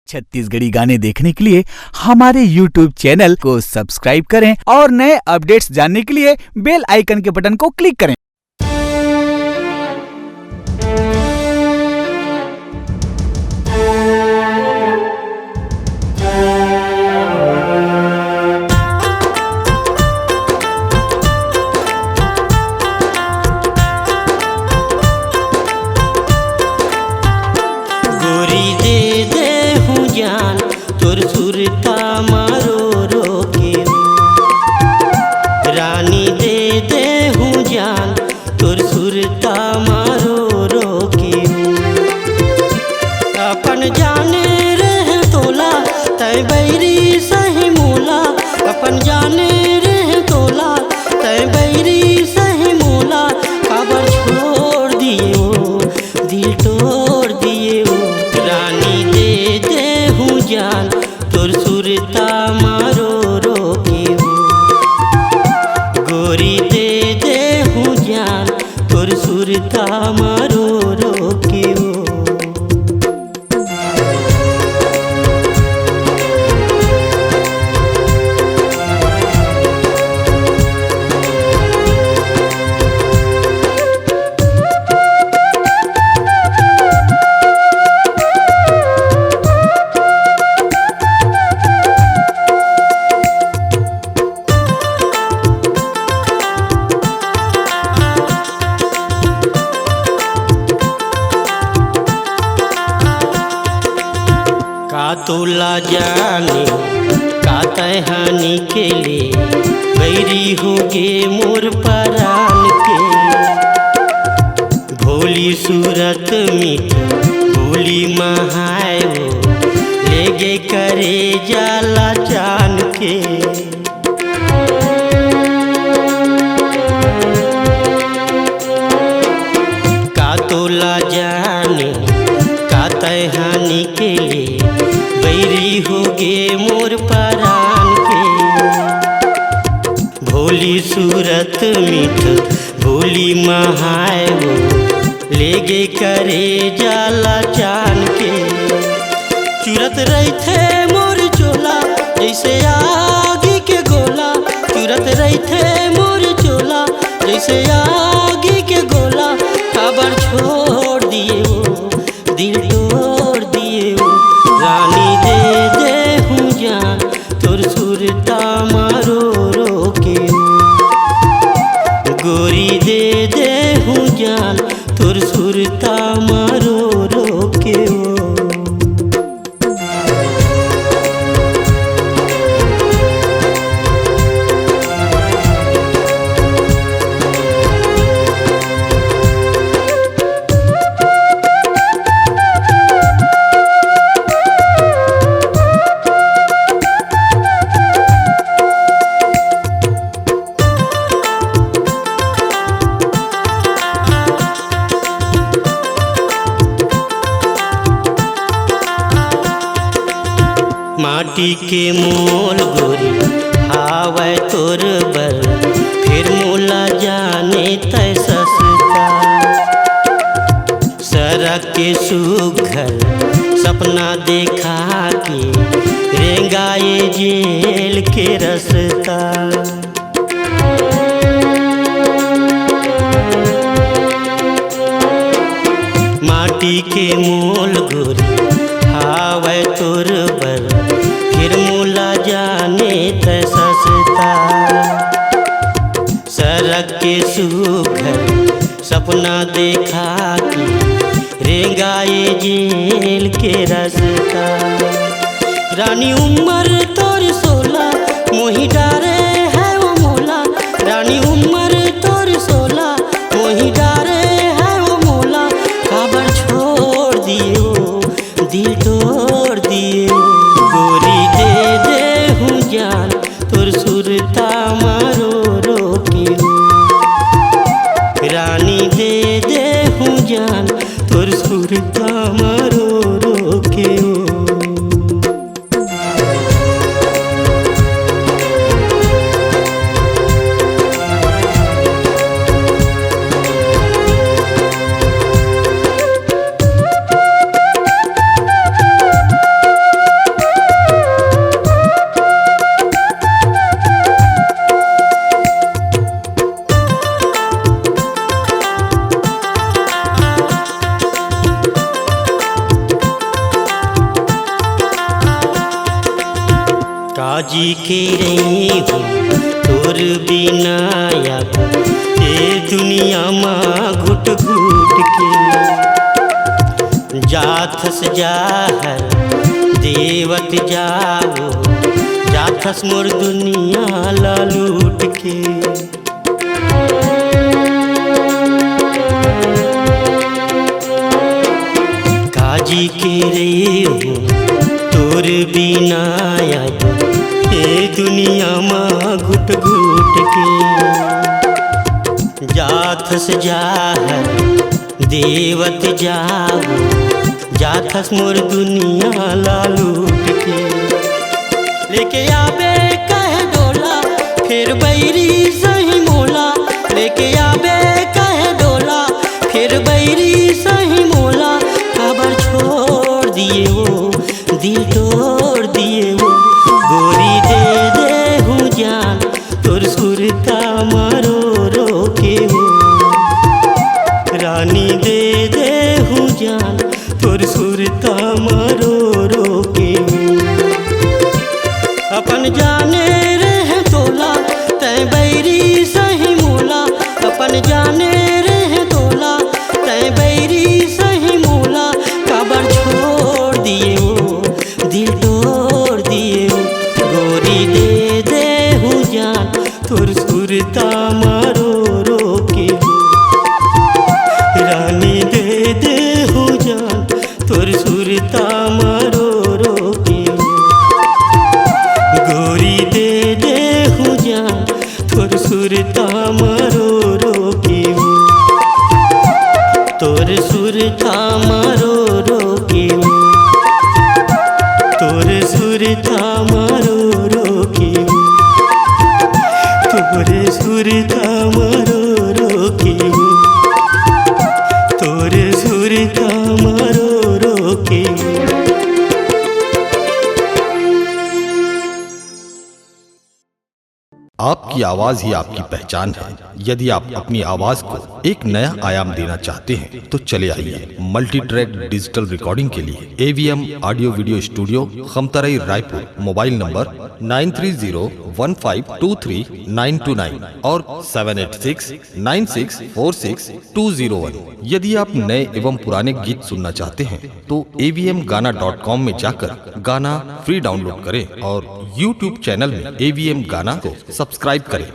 छत्तीसगढ़ी गाने देखने के लिए हमारे YouTube चैनल को सब्सक्राइब करें और नए अपडेट्स जानने के लिए बेल आइकन के बटन को क्लिक करें। गोरी दे दे हूँ जान तोर सुरता मारो रोके, रानी दे दे हूँ जान तोर सुरता मारो रोके। अपन जाने रहे तोला तय बैरी सही मोला, अपन जाने रहे तोला तय बैरी सही मोला। खबर छोड़ दिए हो दिल तोड़ दिए हो, रानी दे दे हूँ जान तोर सुरता मारो रोके हो। गोरी दे दे हूँ जान तोर सुरता मारो रोके हो। का तोला जाने का तहानी के लिए बैरी होगे मोर परान के। भोली सूरत मीठ भोली महाय वो ले गे करे जाला जान के। का तोला जाने का तहानी के लिए बैरी होगे मोर परान के। भोली सूरत मीठ भोली महाय वो ले गे करे जाला चान के। चुरत रही थे मोर चोला जैसे आगी के गोला, चुरत रही थे मोर चोला जैसे आगी के गोला। खबर छोड़ दिए हो दिल तोड़ दिए हो, रानी दे दे हूँ जान तोर सुरता मारो रोके हो। गोरी दे दे हूँ जान तोर सुरता मारो रोके हो। माटी के मोल गोरी हावै तोर बर, फिर मोला जाने तय सस्ता। सड़क के सुघर सपना देखा के रेंगाए जेल के रस्ता। माटी के मोल गोरी हावै तोर बर, फिर मोला जाने तय सस्ता। सड़क के सुघर सपना देखा के रेंगाए जेल के रास्ता। रानी उम्र तोर 16 मोही डारे है वो मोला, रानी उम्र तोर 16 मोही डारे है वो मोला। खबर छोड़ दिए हो दिल तोड़ दिए हो, गोरी दे दे हूँ जान तोर सुरता मारो रोके हो। रानी दे दे हूँ जान तोर सुरता मारो रोके हो। काजी के रही हूँ तोर बिना अब ये दुनिया माँ घुट घुट के जाथस जाहर देवत जाओ जाथस मोर दुनिया ला लूट के। काजी के रे हूँ तोर बिना अब ये दुनिया माँ घुट घुट के जाथस जाहर देवत जाओ जाथस मोर दुनिया ला लूट के। लेके आबे कह डोला फिर बैरी सही मोला, लेके आबे कह डोला फिर बैरी सही मोला। खबर छोड़ दिए वो दिल तोड़ दिए वो, गोरी दे दे हूँ जान तोर सुरता मारो रो के वो। रानी दे दे हूँ जान तोर सुरता मारो रो के वो। अपन जाने रह तोला तय बैरी सही मोला, अपन जाने रह तोला तय बैरी सही मोला। खबर छोड़ दिए वो दिल तोड़ दिए वो, गोरी दे दे हूँ जान तोर सुरता मारो रो के वो। रानी दे दे हूँ जान तोर सुरता मारो रो के वो, गोरी दे दे हूँ जान तोर सुरता मारो रो के वो, तोर सुरता मारो रो के वो, तोर सुरता मारो रो के वो, तोर सुरता मारो रो के वो, तोर सुरता मारो रो के वो। आपकी आवाज ही आपकी पहचान है। यदि आप अपनी आवाज को एक नया आयाम देना चाहते हैं तो चले आइए मल्टी ट्रैक डिजिटल रिकॉर्डिंग के लिए AVM audio video studio Khamtarai Raipur. Mobile number 9301523929 और 7869646201। यदि आप नए एवं पुराने गीत सुनना चाहते हैं तो avmgana.com में जाकर गाना फ्री डाउनलोड करें और YouTube चैनल में AVM गाना को सब्सक्राइब करें।